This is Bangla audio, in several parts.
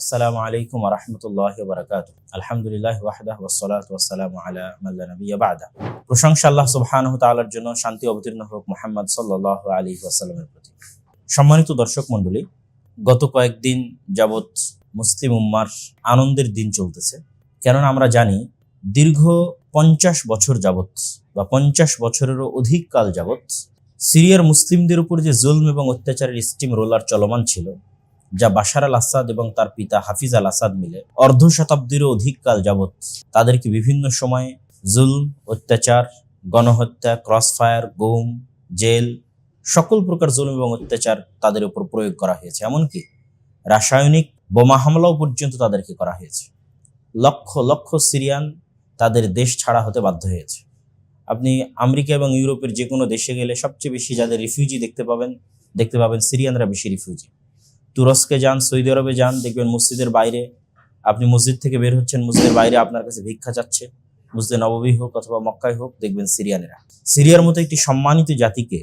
আসসালামু আলাইকুম ওয়া রাহমাতুল্লাহি ওয়া বারাকাতুহু। আলহামদুলিল্লাহি ওয়াহদাহু ওয়াসসালাতু ওয়াসসালামু আলা মান লা নাবিয়্যা বা'দা। প্রশংসা আল্লাহ সুবহানাহু ওয়া তাআলার জন্য, শান্তি অবতীর্ণ হোক মুহাম্মদ সাল্লাল্লাহু আলাইহি ওয়াসাল্লামের প্রতি। সম্মানিত দর্শক মণ্ডলী, গত কয়েকদিন যাবৎ মুসলিম উম্মার আনন্দের দিন চলতেছে। কেননা আমরা জানি দীর্ঘ 50 বছর যাবৎ বা 50 বছরেরও অধিক কাল যাবৎ সিরিয়ার মুসলিমদের উপর যে জুলম এবং অত্যাচারের স্টিম রোলার চলমান ছিল, যা বাশার আল আসাদ এবং তার পিতা হাফিজ আল আসাদ মিলে অর্ধ শতাব্দীরও অধিক কাল যাবৎ তাদেরকে বিভিন্ন সময়ে জুলম, অত্যাচার, গণহত্যা, ক্রসফায়ার, গুম, জেল, সকল প্রকার জুলম এবং অত্যাচার তাদের উপর প্রয়োগ করা হয়েছে। এমনকি রাসায়নিক বোমা হামলাও পর্যন্ত তাদেরকে করা হয়েছে। লক্ষ লক্ষ সিরিয়ান তাদের দেশ ছাড়া হতে বাধ্য হয়েছে। আপনি আমেরিকা এবং ইউরোপের যে কোনো দেশে গেলে সবচেয়ে বেশি যাদের রিফিউজি দেখতে পাবেন সিরিয়ানরা বেশি রিফিউজি। তুরস্কে যান, সৌদি আরবে যান, দেখবেন মসজিদের বাইরে, আপনি মসজিদ থেকে বের হচ্ছেন, মসজিদের বাইরে আপনার কাছে ভিক্ষা চাচ্ছে, মসজিদে নববী হোক অথবা মক্কায় হোক, দেখবেন সিরিয়ানেরা। সিরিয়ার মতো একটি সম্মানিত জাতিকে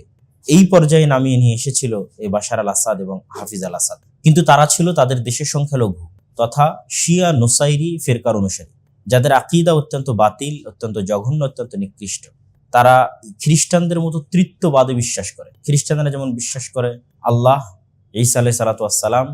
এই পর্যায়ে নামিয়ে নিয়ে এসেছিল এই বাশার আল আসাদ এবং হাফিজ আল আসাদ। কিন্তু তারা ছিল তাদের দেশের সংখ্যালঘু তথা শিয়া নুসাইরি ফিরকার অনুসারী, যাদের আকীদা অত্যন্ত বাতিল, অত্যন্ত জঘন্য, অত্যন্ত নিকৃষ্ট। তারা খ্রিস্টানদের মতো তৃত্ববাদে বিশ্বাস করে। খ্রিস্টানরা যেমন বিশ্বাস করে আল্লাহ, ঈসা আলাইহিস সালাতু ওয়াস সালাম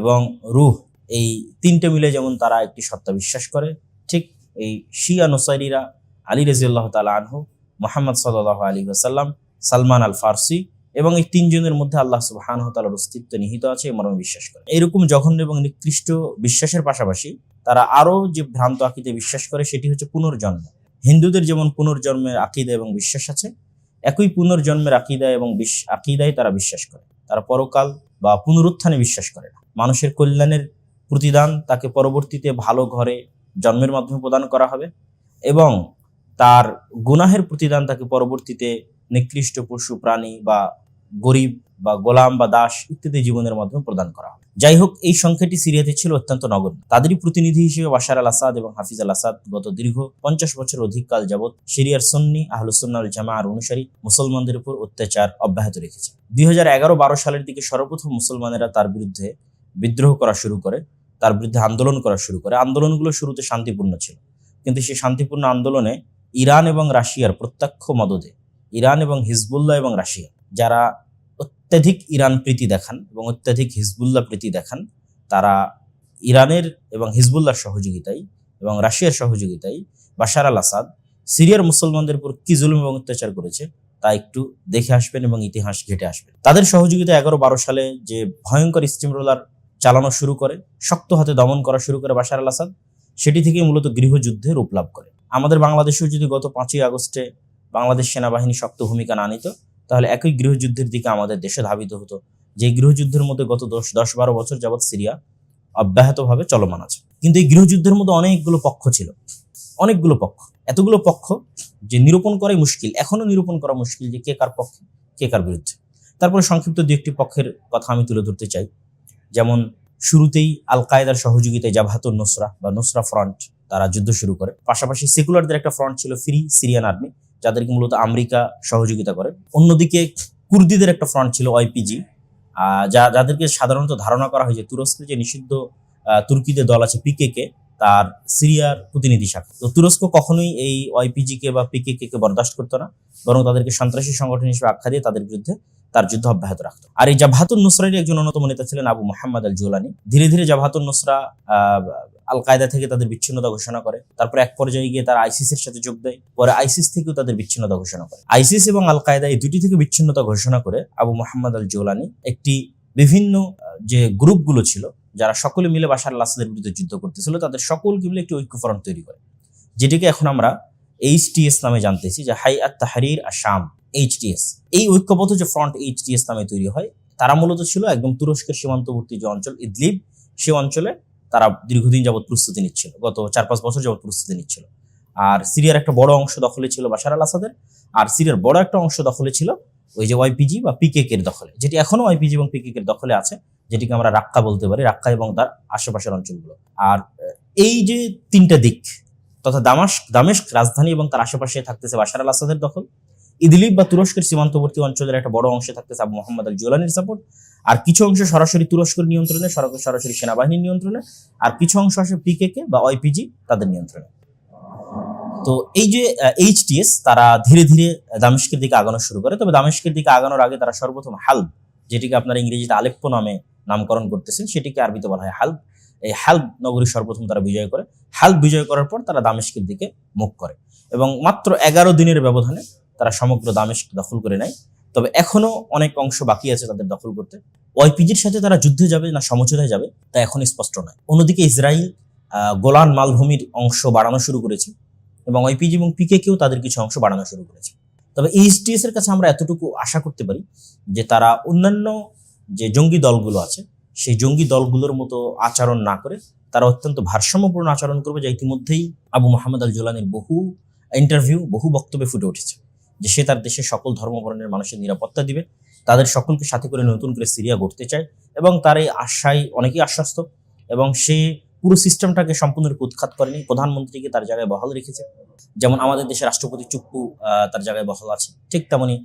এবং রূহ, এই তিনটে মিলে যেমন তারা একটি সত্তা বিশ্বাস করে, ঠিক এই শিয়া নুসাইরিরা আলী রাদিয়াল্লাহু তাআলা আনহু, মুহাম্মদ সাল্লাল্লাহু আলাইহি ওয়াসাল্লাম, সালমান আল ফারসি এবং এই তিনজনের মধ্যে আল্লাহ সুবহানাহু ওয়া তাআলার অস্তিত্ব নিহিত আছে এই মর্মে বিশ্বাস করে। এরকম জঘন্য এবং নিকৃষ্ট বিশ্বাসের পাশাপাশি তারা আরো যে ভ্রান্ত আকীদায় বিশ্বাস করে সেটি হচ্ছে পুনর্জন্ম। হিন্দুদের যেমন পুনর্জন্মের আকীদা এবং বিশ্বাস আছে, একই পুনর্জন্মের আকীদা এবং আকীদায় তারা বিশ্বাস করে। তারা পরকাল বা পুনরুত্থানে বিশ্বাস করে না। মানুষের কল্যাণের প্রতিদান তাকে পরবর্তীতে ভালো ঘরে জন্মের মাধ্যমে প্রদান করা হবে এবং তার গুনাহের প্রতিদান তাকে পরবর্তীতে নিকৃষ্ট পশু প্রাণী বা গরিব বা গোলাম বা দাস ইত্যাদি জীবনের মাধ্যমে প্রদান করা হবে। যাই হোক, এই সংখ্যাটি সিরিয়াতে ছিল অত্যন্ত নগণ্য। তাদেরই প্রতিনিধি হিসেবে বাশার আল আসাদ এবং হাফিজ আল আসাদ গত দীর্ঘ 50 বছর অধিক কাল যাবৎ সিরিয়ার সুন্নি আহলুস সুন্নাহ ওয়াল জামাআর অনুসারী মুসলমানদের উপর অত্যাচার অব্যাহত রেখেছে। 2011-12 সালের দিকে সর্বপ্রথম মুসলমানেরা তার বিরুদ্ধে বিদ্রোহ করা শুরু করে, তার বিরুদ্ধে আন্দোলন করা শুরু করে। আন্দোলনগুলো শুরুতে শান্তিপূর্ণ ছিল, কিন্তু সেই শান্তিপূর্ণ আন্দোলনে ইরান এবং রাশিয়ার প্রত্যক্ষ মদদে, ইরান এবং হিজবুল্লাহ এবং রাশিয়া, যারা অত্যাধিক ইরান প্রীতি দেখান এবং অত্যাধিক হিজবুল্লাহ প্রীতি দেখান, তারা ইরানের এবং হিজবুল্লাহর সহযোগিতায় এবং রাশিয়ার সহযোগিতায় বাশার আল আসাদ সিরিয়ার মুসলমানদের উপর কি জুলুম এবং অত্যাচার করেছে তা একটু দেখে আসবেন এবং ইতিহাস ঘেটে আসবেন। তাদের সহযোগিতায় 11-12 সালে যে ভয়ঙ্কর স্টিম রোলার চালানো শুরু করে, শক্ত হাতে দমন করা শুরু করে বাশার আল আসাদ, সেটি থেকে মূলত গৃহযুদ্ধের রূপ লাভ করে। আমাদের বাংলাদেশেও যদি গত 5ই আগস্টে বাংলাদেশ সেনাবাহিনী শক্ত ভূমিকা না নিত, তাহলে একই গৃহযুদ্ধের দিকে আমাদের দেশে ধাবিত হতো, যে গৃহযুদ্ধের মধ্যে গত 10-12 বছর যাবৎ সিরিয়া অব্যাহতভাবে চলমান আছে। কিন্তু এই গৃহযুদ্ধের মধ্যে অনেকগুলো পক্ষ ছিল, অনেকগুলো পক্ষ, এতগুলো পক্ষ যে নিরূপণ করাই মুশকিল, এখনো নিরূপণ করা মুশকিল যে কে কার পক্ষে, কে কার বিরুদ্ধে। তারপরে সংক্ষিপ্ত দু একটি পক্ষের কথা আমি তুলে ধরতে চাই। যেমন শুরুতেই আল কায়েদার সহযোগিতায় জাবহাতুন নুসরা বা নুসরা ফ্রন্ট তারা যুদ্ধ শুরু করে। পাশাপাশি সেকুলারদের একটা ফ্রন্ট ছিল ফ্রি সিরিয়ান আর্মি, যাদেরকে মূলত আমেরিকা সহযোগিতা করে। অন্যদিকে কুর্দিদের একটা ফ্রন্ট ছিল ওয়াইপিজি, যাদেরকে সাধারণত ধারণা করা হয় যে তুরস্কের যে নিষিদ্ধ তুর্কিদের দল আছে পিকেকে, তার সিরিয়ার প্রতিনিধি শাখা। তো তুরস্ক কখনোই এই ওয়াইপিজি কে বা পিকেকে কে বরদাস্ত করতো না, বরং তাদেরকে সন্ত্রাসী সংগঠন হিসেবে আখ্যা দিয়ে তাদের বিরুদ্ধে তার যুদ্ধ অব্যাহত রাখতো। আর এই জাবহাতুন নুসরার একজন অন্যতম নেতা ছিলেন আবু মুহাম্মদ আল জুলানি। ধীরে ধীরে জাবহাতুন নুসরা আল কায়দা থেকে তাদের বিচ্ছিন্নতা ঘোষণা করে। তারপর এক পর্যায়ে গিয়ে তারা আইসিসের সাথে যোগ দেয়। পরে আইসিস থেকেও তাদের বিচ্ছিন্নতা ঘোষণা করে। আইসিস এবং আল কায়দা এই দুটি থেকে বিচ্ছিন্নতা ঘোষণা করে আবু মুহাম্মদ আল জুলানি একটি বিভিন্ন যে গ্রুপগুলো ছিল, যারা সকলে মিলে বাশার আল আসাদের বিরুদ্ধে যুদ্ধ করতেছিল, তাদের সকলকে মিলে একটি ঐক্য ফ্রন্ট তৈরি করে, যেটিকে এখন আমরা এইচটিএস নামে জানতেছি, যে হাইআত তাহরির আশ-শাম, এইচটিএস। এই ঐক্যবদ্ধ যে ফ্রন্ট এইচটিএস নামে তৈরি হয়, তারা মূলত ছিল একদম তুরস্কের সীমান্তবর্তী যে অঞ্চল ইদলিব, সে অঞ্চলে তারা দীর্ঘদিন যাবৎ প্রস্তুতি নিচ্ছিল, গত 4-5 বছর যাবৎ প্রস্তুতি নিচ্ছিল। আর সিরিয়ার একটা বড় অংশ দখলে ছিল বাশার আল আসাদের, আর সিরিয়ার বড় একটা অংশ দখলে ছিল ওই যে ওয়াইপিজি বা পিকেকের দখলে, যেটি এখনো ওয়াইপিজি এবং পিকেকের দখলে আছে, যেটিকে আমরা রাক্কা বলতে পারি, রাক্কা এবং তার আশেপাশের অঞ্চলগুলো। আর এই যে তিনটা দিক তথা দামেস্ক রাজধানী এবং তার আশেপাশে থাকতেছে বাশার আল আসাদের দখল, ইদলিব বা তুরস্কের সীমান্তবর্তী অঞ্চলের একটা বড় অংশে থাকতেছে আবু মোহাম্মদ আল জুলানির সাপোর্ট, আর কিছু অংশ সরাসরি তুরস্কের নিয়ন্ত্রণে, সরাসরি সেনাবাহিনীর নিয়ন্ত্রণে, আর কিছু অংশ আসে পিকেকে বা ওয়াইপিজি তাদের নিয়ন্ত্রণে। তো এই যে এইচটিএস তারা ধীরে ধীরে দামেস্কের দিকে আগানো শুরু করে। তবে দামেস্কের দিকে আগানোর আগে তারা সর্বপ্রথম হালব, যেটিকে আপনারা ইংরেজিতে আলেপ্পো নামে নামকরণ করতেছেন, সেটিকে আরবিতে বলা হয় হালব। এই হালব নগরী সর্বপ্রথম তারা বিজয় করে। হালব বিজয় করার পর তারা দামেস্কের দিকে মুখ করে এবং মাত্র 11 দিনের ব্যবধানে তারা সমগ্র দামেস্ক দখল করে নেয়। তবে এখনো অনেক অংশ বাকি আছে তাদের দখল করতে। ওয়াইপিজির সাথে তারা যুদ্ধে যাবে না সমঝোতায় যাবে তা এখন স্পষ্ট নয়। অন্যদিকে ইসরায়েল গোলান মালভূমির অংশ বাড়ানো শুরু করেছে এবং ওয়াইপিজি এবং পিকেকেও তাদের কিছু অংশ বাড়ানো শুরু করেছে। তবে এইচটিএস এর কাছে আমরা এতটুকু আশা করতে পারি যে তারা অন্যান্য যে জঙ্গি দলগুলো আছে সেই জঙ্গি দলগুলোর মতো আচরণ না করে তারা অত্যন্ত ভারসাম্যপূর্ণ আচরণ করবে, যা ইতিমধ্যেই আবু মোহাম্মদ আল জুলানির বহু ইন্টারভিউ, বহু বক্তব্যে ফুটে উঠেছে যে সে তার দেশের সকল ধর্মবর্ণের মানুষের নিরাপত্তা দিবে, তাদের সকলকে সাথে করে নতুন করে সিরিয়া গড়তে চায় এবং তার এই আশায় অনেকেই আশ্বস্ত এবং সে পুরো সিস্টেমটাকে সম্পূর্ণরূপে উৎখাত করেনি। প্রধানমন্ত্রীকে তার জায়গায় বহাল রেখেছে, যেমন আমাদের দেশের রাষ্ট্রপতি চুপ্পু তার জায়গায় বহাল আছে, ঠিক তেমনি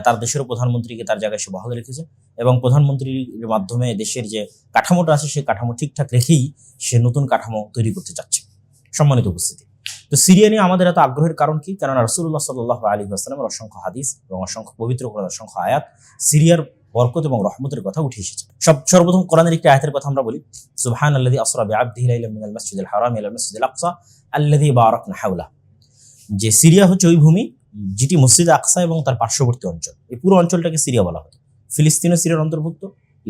তার দেশেরও প্রধানমন্ত্রীকে তার জায়গায় সে বহাল রেখেছে এবং প্রধানমন্ত্রীর মাধ্যমে দেশের যে কাঠামোটা আছে সেই কাঠামো ঠিকঠাক রেখেই সে নতুন কাঠামো তৈরি করতে চাচ্ছে। সম্মানিত উপস্থিতি, তো সিরিয়া নিয়ে আমাদের এত আগ্রহের কারণ কি? কেননা রাসূলুল্লাহ সাল্লাল্লাহু আলাইহি ওয়াসাল্লামের অসংখ্য হাদিস এবং অসংখ্য পবিত্র কোরআনের অসংখ্য আয়াত সিরিয়ার বরকত এবং রহমতের কথা উঠে এসেছে। সর্বপ্রথম কোরআনের একটি আয়াতের কথা আমরা বলি, সুবহানাল্লাযী আসরা বিআবদিহি লাইলাম মিনাল মাসজিদিল হারামি ইলাল মাসজিদিল আকসা আল্লাযী বারাকনা হাওলা। যে সিরিয়া হচ্ছে ওই ভূমি যেটি মসজিদ আকসা এবং তার পার্শ্ববর্তী অঞ্চল, এই পুরো অঞ্চলটাকে সিরিয়া বলা হতো। ফিলিস্তিনও সিরিয়ার অন্তর্ভুক্ত,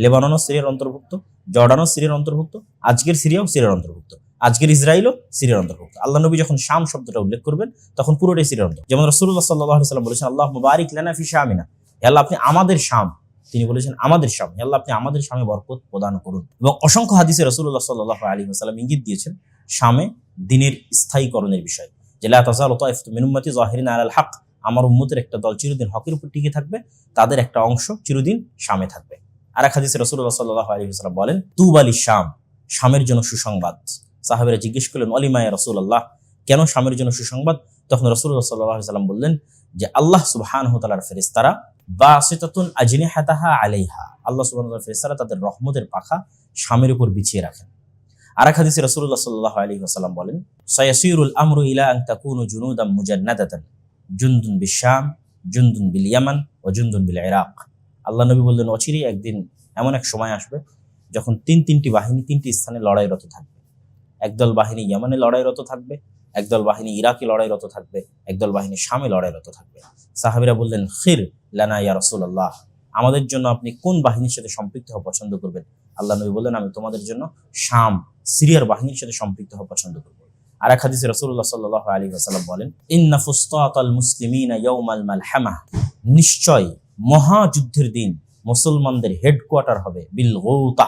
লেবাননও সিরিয়ার অন্তর্ভুক্ত, জর্ডানও সিরিয়ার অন্তর্ভুক্ত, আজকের সিরিয়াও সিরিয়ার অন্তর্ভুক্ত, আজকের ইসরায়েলও সিরিয়ার অন্তর্ভুক্ত। আল্লাহ নবী যখন শাম শব্দটা উল্লেখ করবেন তখন পুরোটাই সিরিয়ার অন্তর্ভুক্ত। যেমন রাসূলুল্লাহ সাল্লাল্লাহু আলাইহি ওয়াসাল্লাম বলেছেন, আল্লাহুম্মা বারিক লানা ফি শামিনা, হে আল্লাহ আপনি আমাদের শাম, তিনি বলেছেন আমাদের শাম, হে আল্লাহ আপনি আমাদের শামে বরকত প্রদান করুন। এবং অসংখ্য হাদিসে রাসূলুল্লাহ সাল্লাল্লাহু আলাইহি ওয়াসাল্লাম ইঙ্গিত দিয়েছেন শামে দ্বীনের স্থায়ীকরণের বিষয়, যে লা তাযালু তাইফাতুম মিন উম্মতি যাহিরিনা আলাল হক, আমার উম্মতের একটা দল চিরদিন হকের উপর টিকে থাকবে, তাদের একটা অংশ চিরদিন শামে থাকবে। আর এক হাদিসে রাসূলুল্লাহ সাল্লাল্লাহু আলাইহি ওয়াসাল্লাম বলেন, তুবা লিশ-শাম, শামের জন্য সুসংবাদ। সাহাবীরা জিজ্ঞেস করলেন, ওয়ালিমা ইয়া রাসূলুল্লাহ, কেন শামের জন্য সুসংবাদ? তখন রাসূলুল্লাহ সাল্লাল্লাহু আলাইহি ওয়াসাল্লাম বললেন যে আল্লাহ সুবহানাহু ওয়া তাআলার ফেরেশতারা বাসিতাতুন আজনিহাতাহা আলাইহা, আল্লাহ সুবহানাহু ওয়া তাআলার ফেরেশতারা তাদের রহমতের পাখা শামের উপর বিছিয়ে রাখেন। আর এক হাদিসে রাসূলুল্লাহ সাল্লাল্লাহু আলাইহি ওয়াসাল্লাম বলেন, সায়াসিরুল আমরু ইলা আন তাকুনু জুনুদাম মুজান্নাদাতান, জুনদুন বিশ-শাম, জুনদুন বিল ইয়ামান ওয়া জুনদুন বিল ইরাক। আল্লাহ নবী বললেন, অচিরেই একদিন এমন এক সময় আসবে যখন তিনটি বাহিনী তিনটি স্থানে লড়াইরত থাকবে। একদল বাহিনী ইয়ামানে লড়াইরত থাকবে, একদল বাহিনী ইরাকে লড়াইরত থাকবে, একদল বাহিনী শামে লড়াইরত থাকবে। সাহাবীরা বললেন, খির লানা ইয়া রাসূলুল্লাহ, আমাদের জন্য আপনি কোন বাহিনীর সাথে সম্পৃক্ত হওয়া পছন্দ করবেন? আল্লাহ নবী বললেন, আমি তোমাদের জন্য শাম, সিরিয়ার বাহিনীর সাথে সম্পৃক্ত হওয়া পছন্দ করব। আর এক হাদিসে রাসূলুল্লাহ সাল্লাল্লাহু আলাইহি ওয়াসাল্লাম বলেন, ইন্না ফুসতাতাল মুসলিমিনা ইয়াউমাল মালহামা, নিশ্চয় মহাযুদ্ধের দিন মুসলমানদের হেডকোয়ার্টার হবে বিল গৌতা,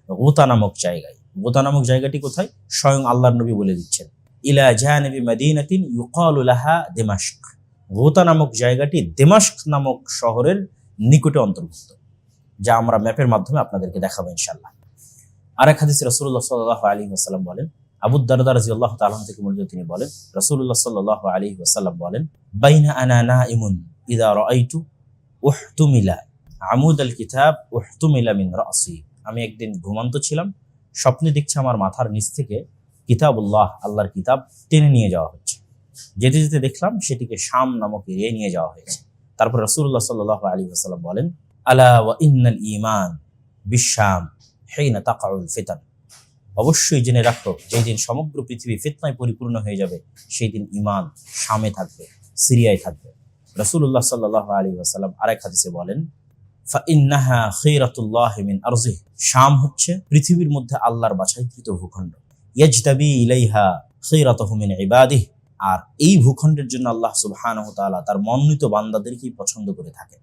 গোতা নামক জায়গায়। গোতা নামক জায়গাটি কোথায়? স্বয়ং আল্লাহর নবী বলে দিচ্ছেন, ইলা জানিবি মাদিনাতিন ইউকালু লাহা দিমাশক, গোতা নামক জায়গাটি দিমাশক নামক শহরের নিকটে অন্তর্ভুক্ত, যা আমরা ম্যাপের মাধ্যমে আপনাদেরকে দেখাবো ইনশাআল্লাহ। আর এক হাদিসে রাসূলুল্লাহ সাল্লাল্লাহু আলাইহি ওয়াসাল্লাম বলেন, আবু দারদা রাদিয়াল্লাহু তাআলা থেকে বর্ণিত, তিনি বলেন, রাসূলুল্লাহ সাল্লাল্লাহু আলাইহি ওয়াসাল্লাম বলেন, বাইনা আনা নাইমুন ইযা রাআইতু উহতুমিলা আমুদাল কিতাব উহতুমিলা মিন রাসি, আমি একদিন ঘুমন্ত ছিলাম, স্বপ্নে দেখছি আমার মাথার নিচ থেকে কিতাবুল্লাহ, আল্লাহর কিতাব টেনে নিয়ে যাওয়া হচ্ছে। যেতে যেতে দেখলাম সেটিকে শাম নামক এরিয়ায় নিয়ে যাওয়া হয়েছে। তারপর রাসূলুল্লাহ সাল্লাল্লাহু আলাইহি ওয়াসাল্লাম বলেন, আলা ওয়া ইন্নাল ঈমান বিশ-শাম হিনা তাকাউল ফিতান, অবশ্যই জেনে রাখো যেই দিন সমগ্র পৃথিবী ফিতনায় পরিপূর্ণ হয়ে যাবে সেই দিন ঈমান শামে থাকবে, সিরিয়ায় থাকবে। রাসূলুল্লাহ সাল্লাল্লাহু আলাইহি ওয়াসাল্লাম আরেক হাদিসে বলেন, ফাইন্নাহা খায়রাতুল্লাহি মিন আরজিহি, শাম হচ্ছে পৃথিবীর মধ্যে আল্লাহর বাছাইকৃত ভূখণ্ড, ইয়াজতাবি ইলাইহা খায়রাতুহু মিন ইবাদিহি, আর এই ভূখণ্ডের জন্য আল্লাহ সুবহানাহু ওয়া তাআলা তার মনোনীত বান্দাদেরকেই পছন্দ করে থাকেন।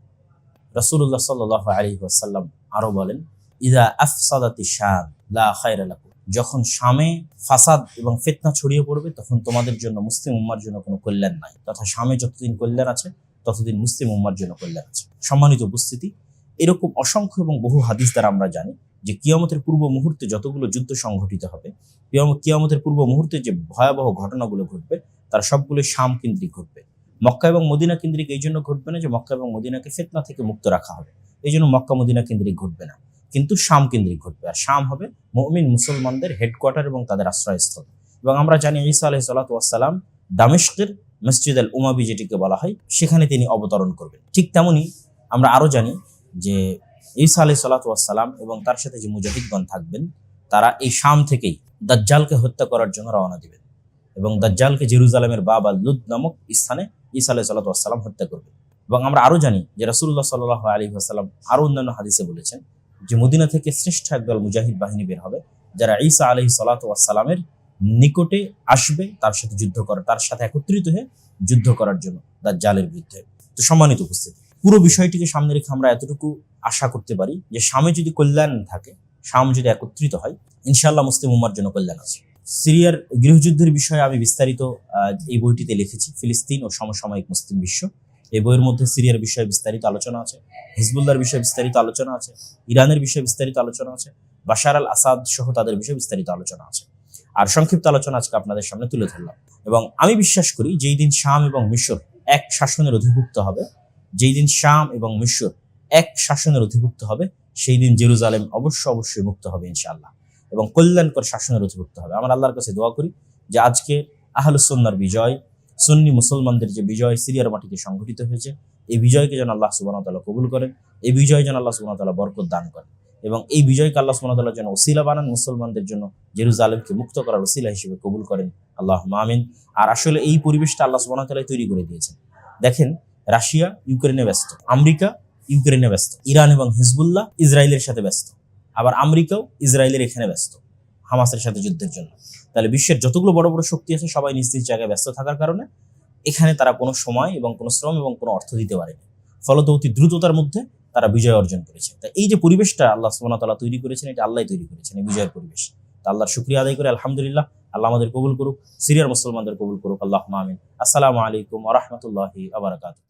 রাসূলুল্লাহ সাল্লাল্লাহু আলাইহি ওয়াসাল্লাম আরো বলেন, ইযা আফসাদাতিশ শাম লা খায়রা লাকুম, যখন শামে ফাসাদ এবং ফিতনা ছড়িয়ে পড়বে তখন তোমাদের জন্য, মুসলিম উম্মার জন্য কোনো কল্যাণ নাই, তথা শামে যতদিন কল্যাণ আছে ততদিন মুসলিম উম্মার জন্য কল্যাণ আছে। সম্মানিত উপস্থিতি, এরকম অসংখ্য এবং বহু হাদিস দ্বারা আমরা জানি যে কিয়ামতের পূর্ব মুহূর্তে যতগুলো যুদ্ধ সংঘটিত হবে, কিয়ামতের পূর্ব মুহূর্তে যে ভয়াবহ ঘটনাগুলো ঘটবে তার সবগুলো শাম কেন্দ্রিক ঘটবে। মক্কা এবং মদিনা কেন্দ্রিক এই জন্য ঘটবে না যে মক্কা এবং মদিনাকে ফিতনা থেকে মুক্ত রাখা হবে, এই জন্য মক্কা মদিনা কেন্দ্রিক ঘটবে না, কিন্তু শাম কেন্দ্রিক ঘটবে। আর শাম হবে মুমিন মুসলমানদের হেডকোয়ার্টার এবং তাদের আশ্রয়স্থল। এবং আমরা জানি ঈসা আলাইহিস সালাতু ওয়াস সালাম দামেস্কের মসজিদ আল উমাবি যেটিকে বলা হয় সেখানে তিনি অবতরণ করবেন। ঠিক তেমনি আমরা আরো জানি যে ঈসা আলাইহিস সালাতু ওয়াস সালাম এবং তার সাথে যে মুজাহিদগণ থাকবেন তারা এই শাম থেকেই দাজ্জালকে হত্যা করার জন্য রওনা দিবেন এবং দাজ্জালকে জেরুজালেমের বাব আল লুদ নামক স্থানে ঈসা আলাইহিস সালাতু ওয়াস সালাম হত্যা করবেন। এবং আমরা আরো জানি যে রাসূলুল্লাহ সাল্লাল্লাহু আলাইহি ওয়াসাল্লাম আরো অন্যান্য হাদিসে বলেছেন যে মদিনা থেকে শ্রেষ্ঠ একদল মুজাহিদ বাহিনী বের হবে যারা ঈসা আলাইহিস সালাতু ওয়াস সালামের নিকটে আসবে, তার সাথে যুদ্ধ করার, তার সাথে একত্রিত হয়ে যুদ্ধ করার জন্য দাজ্জালের বিরুদ্ধে। তো সম্মানিত উপস্থিতি, পুরো বিষয়টিকে সামনে রেখে আমরা এতটুকু আশা করতে পারি যে শামে যদি কল্যাণ থাকে, শাম যদি একত্রিত হয়, ইনশাআল্লাহ মুসলিম উম্মার জন্য কল্যাণ আছে। সিরিয়ার গৃহযুদ্ধের বিষয়ে আমি বিস্তারিত এই বইটিতে লিখেছি, ফিলিস্তিন ও সমসাময়িক মুসলিম বিশ্ব। এই বইয়ের মধ্যে সিরিয়ার বিষয়ে বিস্তারিত আলোচনা আছে, হিজবুল্লাহর বিষয়ে বিস্তারিত আলোচনা আছে, ইরানের বিষয়ে বিস্তারিত আলোচনা আছে, বাশার আল আসাদ সহ তাদের বিষয়ে বিস্তারিত আলোচনা আছে। আর সংক্ষিপ্ত আলোচনা আজকে আপনাদের সামনে তুলে ধরলাম। এবং আমি বিশ্বাস করি যেই দিন শাম এবং মিশর এক শাসনের অধিভুক্ত হবে, যেই দিন শাম এবং মিশর এক শাসনের অধিভুক্ত হবে, সেই দিন জেরুজালেম অবশ্যই মুক্ত হবে ইনশাআল্লাহ এবং কল্যাণকর শাসনের অধিভুক্ত হবে। আমরা আল্লাহর কাছে দোয়া করি যে আজকে আহলুস সুন্নাহর বিজয়, সুন্নি মুসলমানদের যে বিজয় সিরিয়ার মাটিতে সংঘটিত হয়েছে, এই বিজয়কে যেন আল্লাহ সুবহানাহু ওয়া তাআলা কবুল করেন, এই বিজয় যেন আল্লাহ সুবহানাহু ওয়া তাআলা বরকত দান করেন এবং এই বিজয়কে আল্লাহ সুবহানাহু ওয়া তাআলা যেন ওসিলা বানান, মুসলমানদের জন্য জেরুজালেমকে মুক্ত করার ওসিলা হিসেবে কবুল করেন। আল্লাহুম্মা আমিন। আর আসলে এই পরিবেশটা আল্লাহ সুবহানাহু ওয়া তাআলা তৈরি করে দিয়েছেন। দেখেন, রাশিয়া ইউক্রেনে ব্যস্ত, আমেরিকা ইউক্রেনে ব্যস্ত, ইরান এবং হিজবুল্লাহ ইসরায়েলের সাথে ব্যস্ত, আবার আমেরিকাও ইসরায়েলের এখানে ব্যস্ত হামাসের সাথে যুদ্ধের জন্য। তাহলে বিশ্বের যতগুলো বড় বড় শক্তি আছে সবাই নিজ নিজ জায়গায় ব্যস্ত থাকার কারণে এখানে তারা কোনো সময় এবং কোনো শ্রম এবং কোনো অর্থ দিতে পারেনি, ফলত অতি দ্রুততার মধ্যে তারা বিজয় অর্জন করেছে। তাই এই যে পরিবেশটা আল্লাহ সুবহানাহু ওয়া তাআলা তৈরি করেছেন, এটা আল্লাহই তৈরি করেছেন, এই বিজয়ের পরিবেশ। তা আল্লাহর শুকরিয়া আদায় করে আলহামদুলিল্লাহ, আল্লাহ আমাদের কবুল করুক, সিরিয়ার মুসলমানদের কবুল করুক। আল্লাহুম্মা আমিন। আসসালামু আলাইকুম ওয়া রাহমাতুল্লাহি ওয়া বারাকাতুহু।